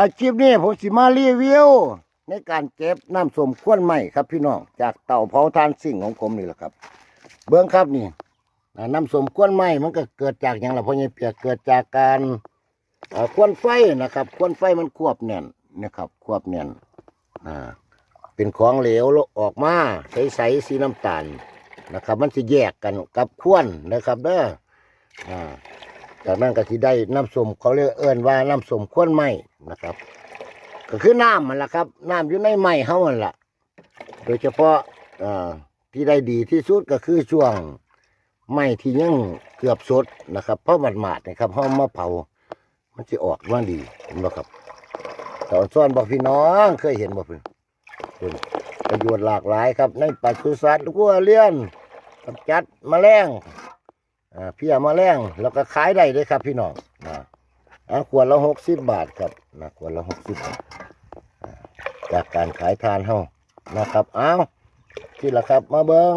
อาชีพนี้ผมสิมารีวิวในการเก็บน้ำส้มควนไม้ครับพี่น้องจากเตาเผาถ่านสิ่งของผมนี่แหละครับเบื้องครับนี่น้ำส้มควนไม้มันก็เกิดจากอย่างไรพ่อใหญ่เปียกเกิดจากการควนไฟนะครับควนไฟมันควบแน่นนะครับควบแน่นเป็นของเหลวออกมาใสๆสีน้ำตาลนะครับมันจะแยกกันกับควนนะครับเด้อจากนั้นก็สิได้น้ำส้มเขาเรียกว่าน้ำส้มควนไม้นะครับก็คือน้ำมันละครับน้ำอยู่ในไม้เขามันละโดยเฉพาะที่ได้ดีที่สุดก็คือช่วงไม้ที่ยังเกือบสดนะครับเพราะหมาดๆนะครับเขามาเผามันจะออกมาดีเห็นไหมครับตอนซ่อนบอกพี่น้องเคยเห็นบ่เพื่อนประโยชน์หลากหลายครับในปศุสัตว์กัวเลี้ยนกำจัดแมลงเพี้ยแมลงแล้วก็ขายได้เลยครับพี่น้องขวดละ60 บาทครับขวดละ60 บาทจากการขายทานเฮานะครับเอาที่ละครับมาเบิ้ง